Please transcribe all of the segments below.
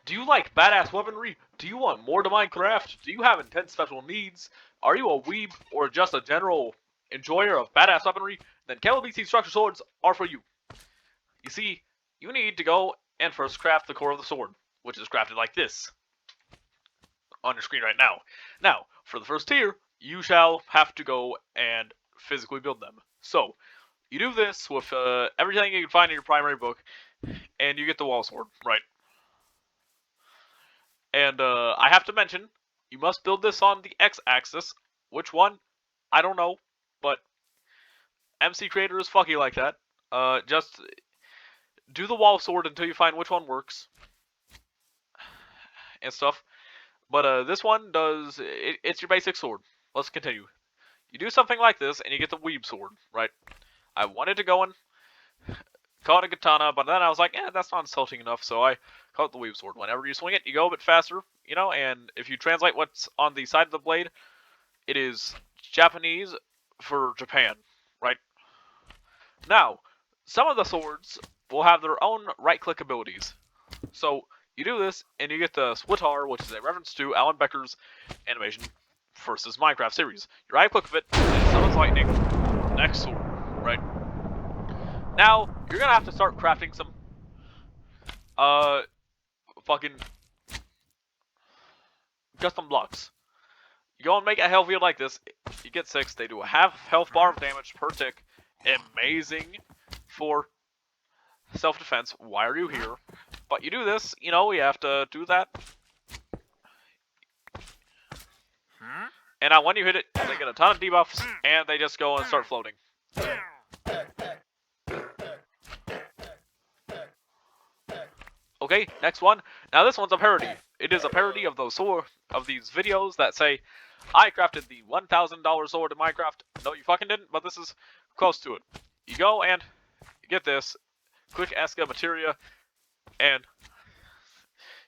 Do you like badass weaponry? Do you want more to Minecraft? Do you have intense special needs? Are you a weeb or just a general enjoyer of badass weaponry? Then Calebeesy structure swords are for you. You see, you need to go and first craft the core of the sword, which is crafted like this on your screen right now. Now, for the first tier, you shall have to go and physically build them. So, you do this with everything you can find in your primary book, and you get the wall sword, right? And I have to mention, you must build this on the x-axis. Which one? I don't know, but MC Creator is fucky like that. Just do the wall sword until you find which one works and stuff. But this one does, it's your basic sword. Let's continue. You do something like this, and you get the weeb sword, right? I wanted to go and call it a katana, but then I was like, that's not insulting enough, so I call it the weeb sword. Whenever you swing it, you go a bit faster, you know, and if you translate what's on the side of the blade, it is Japanese for Japan, right? Now, some of the swords will have their own right-click abilities. So, you do this, and you get the Switar, which is a reference to Alan Becker's animation versus Minecraft series. You right-click of it, and it summons lightning, next sword, right? Now, you're gonna have to start crafting some, fucking custom blocks. You go and make a hell field like this, you get 6, they do a half health bar of damage per tick. Amazing for self-defense. Why are you here? But you do this, you know, you have to do that. And now when you hit it, they get a ton of debuffs, and they just go and start floating. Okay, next one. Now this one's a parody. It is a parody of those of these videos that say, I crafted the $1,000 sword in Minecraft. No, you fucking didn't, but this is close to it. You go and you get this, click Esca Materia, and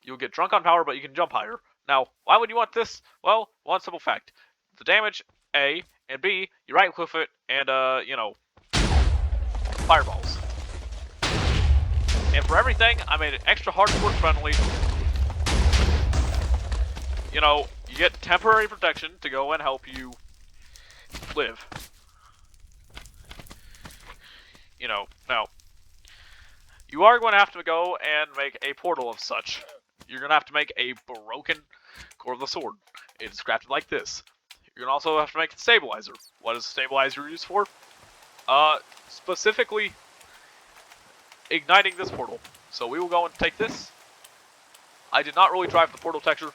you'll get drunk on power, but you can jump higher. Now, why would you want this? Well, one simple fact. The damage, A, and B, you right-click it, and, you know, fireballs. And for everything, I made it extra hardcore friendly. You know, you get temporary protection to go and help you live. You know, now, you are going to have to go and make a portal of such. You're going to have to make a broken core of the sword. It is crafted like this. You're going to also have to make the stabilizer. What is the stabilizer used for? Specifically, igniting this portal. So we will go and take this. I did not really drive the portal texture.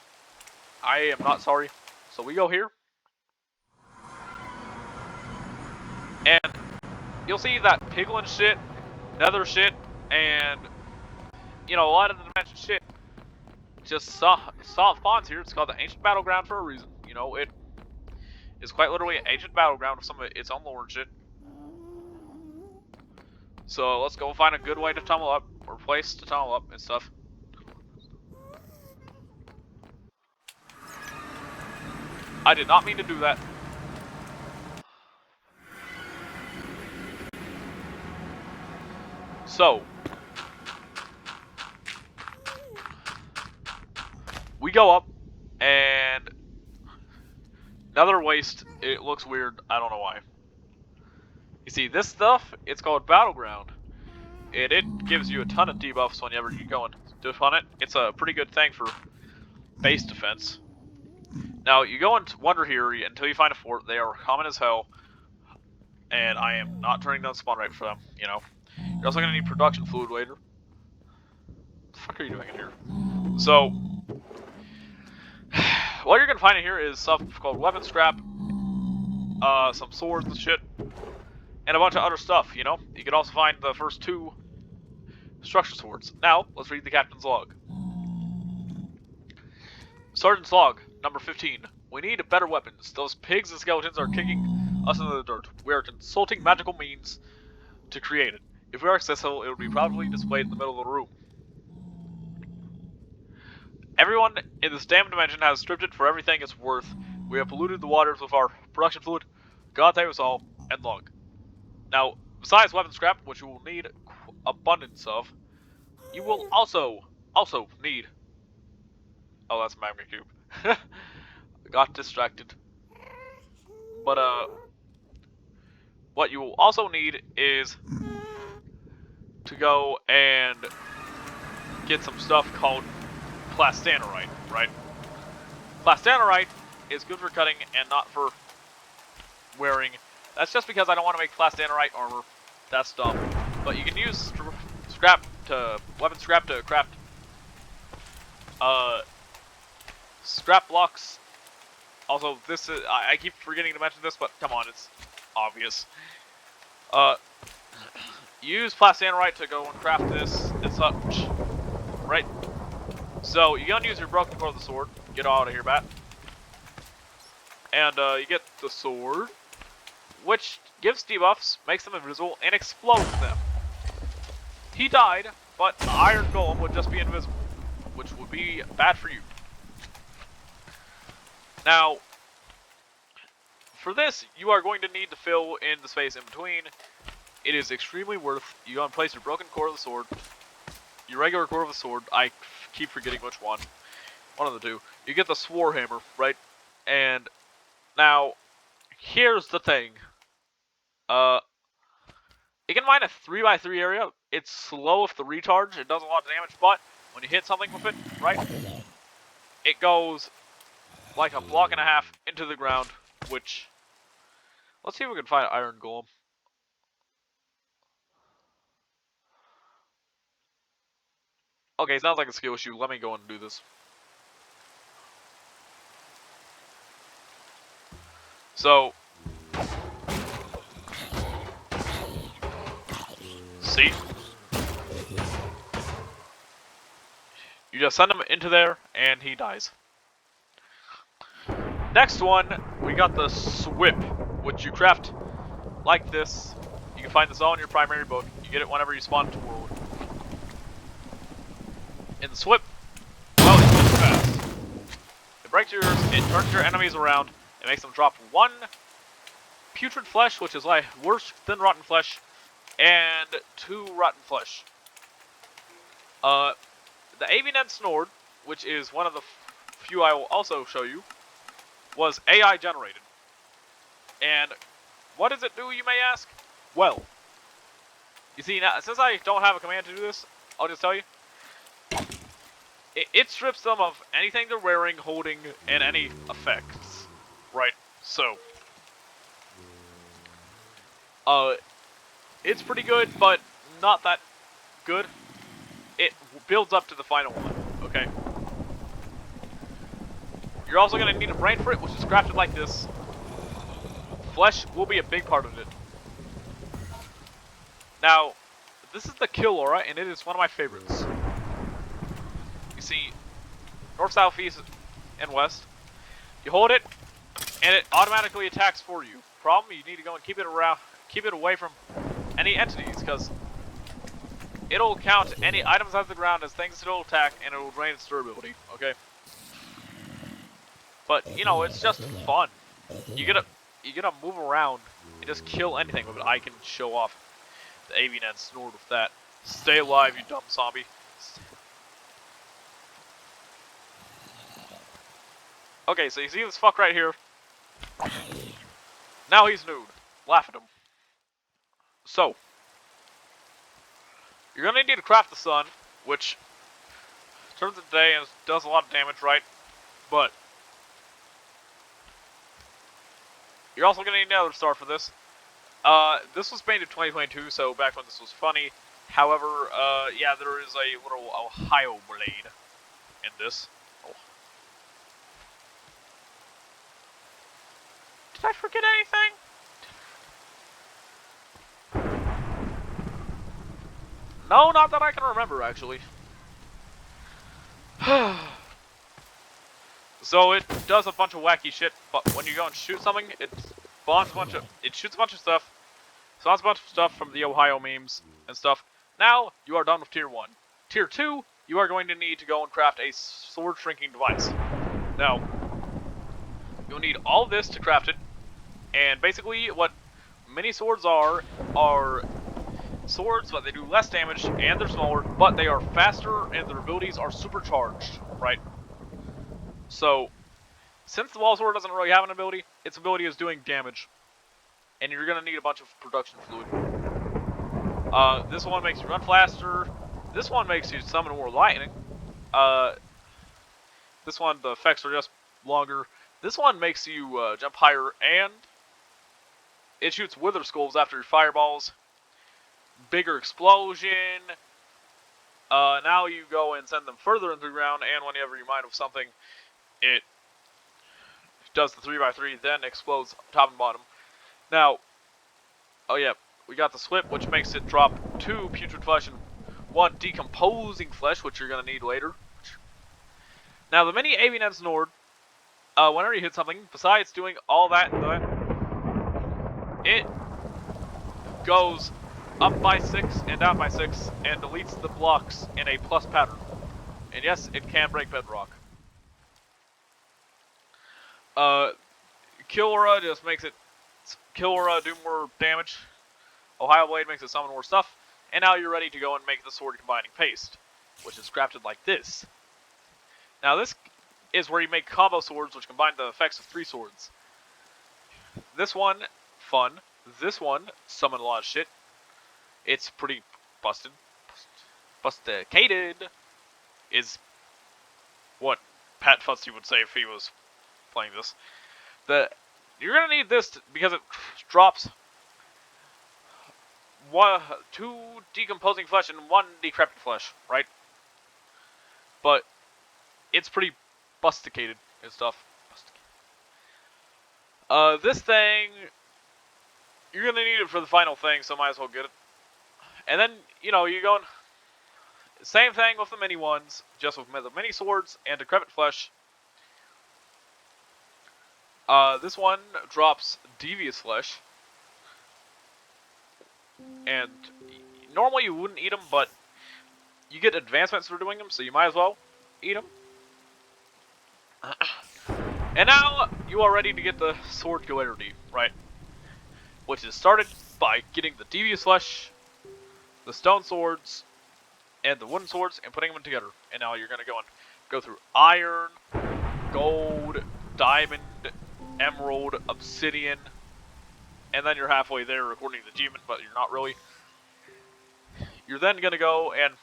I am not sorry. So we go here. And you'll see that piglin shit, nether shit, and, you know, a lot of the dimension shit just soft spawns here. It's called the Ancient Battleground for a reason. You know, it is quite literally an ancient battleground with some of its own lore and shit. So let's go find a good way to tunnel up, or place to tunnel up and stuff. I did not mean to do that. So, we go up, and another waste. It looks weird. I don't know why. You see, this stuff, it's called Battleground. And it gives you a ton of debuffs whenever you go and defend it. It's a pretty good thing for base defense. Now, you go and wander here until you find a fort. They are common as hell. And I am not turning down spawn rate for them, you know. You're also going to need production fluid later. What the fuck are you doing in here? So, what you're going to find in here is stuff called weapon scrap, some swords and shit, and a bunch of other stuff, you know? You can also find the first 2 structure swords. Now, let's read the captain's log. Sergeant's log, number 15. We need better weapons. Those pigs and skeletons are kicking us into the dirt. We are consulting magical means to create it. If we are successful, it will be proudly displayed in the middle of the room. Everyone in this damn dimension has stripped it for everything it's worth. We have polluted the waters with our production fluid. God save us all, and log. Now, besides weapon scrap, which you will need abundance of, you will also need Oh, that's a magma cube. Got distracted. But what you will also need is to go and get some stuff called plastanerite, right? Plastanerite is good for cutting and not for wearing. That's just because I don't want to make plastanerite armor. That's dumb. But you can use weapon scrap to craft scrap blocks. Also, this is, I keep forgetting to mention this, but come on, it's obvious. Use plastanerite to go and craft this and such, right? So, you're gonna use your broken core of the sword. Get out of here, bat. And, you get the sword, which gives debuffs, makes them invisible, and explodes them. He died, but the iron golem would just be invisible, which would be bad for you. Now, for this, you are going to need to fill in the space in between. It is extremely worth. You go and place your broken core of the sword, your regular core of the sword. I keep forgetting which one. One of the two. You get the Swore Hammer, right? And now, here's the thing. It can mine a 3x3 area. It's slow if the recharge. It does a lot of damage, but when you hit something with it, right, it goes like a block and a half into the ground, which... Let's see if we can find an iron golem. Okay, sounds like a skill issue. Let me go and do this. So... See? You just send him into there, and he dies. Next one, we got the Swip, which you craft like this. You can find this all in your primary book. You get it whenever you spawn into world. In the Swip, well, it's really fast. It breaks yours, it turns your enemies around, it makes them drop 1 putrid flesh, which is like worse than rotten flesh, and 2 rotten flesh. The Avian Snord, which is one of the few I will also show you, was AI generated. And what does it do, you may ask? Well, you see, now, since I don't have a command to do this, I'll just tell you. It strips them of anything they're wearing, holding, and any effects. Right, so. It's pretty good, but not that good. It builds up to the final one, okay? You're also going to need a brain for it, which is crafted like this. Flesh will be a big part of it. Now, this is the kill aura, and it is one of my favorites. You see, north, south, east, and west. You hold it, and it automatically attacks for you. Problem, you need to go and keep it away from any entities, because it'll count any items out of the ground as things it'll attack, and it'll drain its durability, okay? But, you know, it's just fun. You get to move around and just kill anything with it. I can show off the Avian Snord with that. Stay alive, you dumb zombie. Okay, so you see this fuck right here? Now he's nude. Laugh at him. So, you're gonna need to craft the sun, which turns into day and does a lot of damage, right? But you're also gonna need another star for this. This was made in 2022, so back when this was funny. However, yeah, there is a little Ohio blade in this. Oh. Did I forget anything? No, not that I can remember, actually. So it does a bunch of wacky shit, but when you go and shoot something, it shoots a bunch of stuff, spawns a bunch of stuff from the Ohio memes and stuff. Now, you are done with Tier 1. Tier 2, you are going to need to go and craft a sword shrinking device. Now, you'll need all of this to craft it, and basically what mini swords are swords, but they do less damage, and they're smaller, but they are faster, and their abilities are supercharged, right? So, since the wall sword doesn't really have an ability, its ability is doing damage. And you're going to need a bunch of production fluid. This one makes you run faster. This one makes you summon more lightning. This one, the effects are just longer. This one makes you jump higher, and it shoots wither skulls after your fireballs. Bigger explosion. Now you go and send them further into the ground, and whenever you mine with something, it does the 3x3, then explodes top and bottom. Now, oh yeah, we got the Swip, which makes it drop 2 putrid flesh and 1 decomposing flesh, which you're going to need later. Now, the mini Avian's Nord, whenever you hit something, besides doing all that and that, it goes up by 6 and down by 6 and deletes the blocks in a plus pattern. And yes, it can break bedrock. Killra just makes it Killra do more damage. Ohio Blade makes it summon more stuff. And now you're ready to go and make the sword combining paste, which is crafted like this. Now this is where you make combo swords, which combine the effects of 3 swords. This one, fun. This one, summon a lot of shit. It's pretty busted. Busticated is what Pat Fusty would say if he was playing this. You're gonna need this because it drops 2 decomposing flesh and 1 decrepit flesh, right? But it's pretty busticated and stuff. This thing, you're gonna need it for the final thing, so might as well get it. And then, you know, you're going, same thing with the mini ones, just with the mini swords and decrepit flesh. This one drops devious flesh. And normally you wouldn't eat them, but you get advancements for doing them, so you might as well eat them. And now you are ready to get the sword hilarity, right? Which is started by getting the devious flesh, the stone swords, and the wooden swords, and putting them together. And now you're gonna go through iron, gold, diamond, emerald, obsidian, and then you're halfway there according to the achievement, but you're not really. You're then gonna go and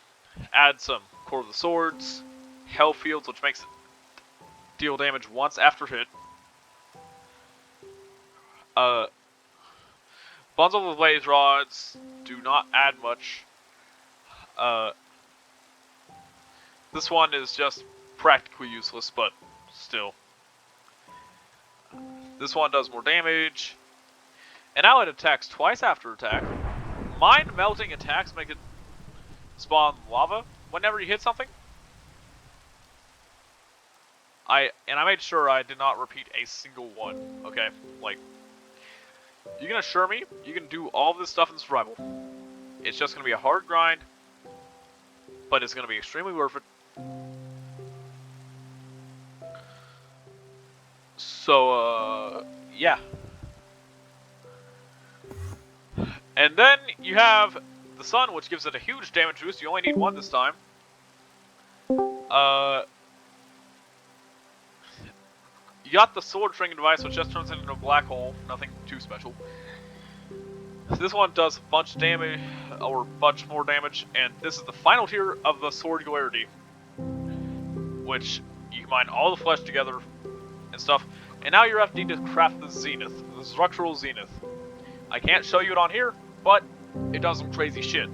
add some core of the swords, hell fields, which makes it deal damage once after hit. Bundle of blaze rods do not add much. This one is just practically useless, but still. This one does more damage. And now it attacks twice after attack. Mind melting attacks make it spawn lava whenever you hit something. I made sure I did not repeat a single one, okay? Like, you can assure me you can do all of this stuff in survival. It's just going to be a hard grind, but it's going to be extremely worth it. So, yeah. And then you have the sun, which gives it a huge damage boost. You only need 1 this time. You got the sword shrinking device, which just turns it into a black hole. Nothing too special. This one does a bunch of damage, or a bunch more damage, and this is the final tier of the sword hilarity, which you combine all the flesh together and stuff. And now you're FD to craft the zenith, the structural zenith. I can't show you it on here, but it does some crazy shit.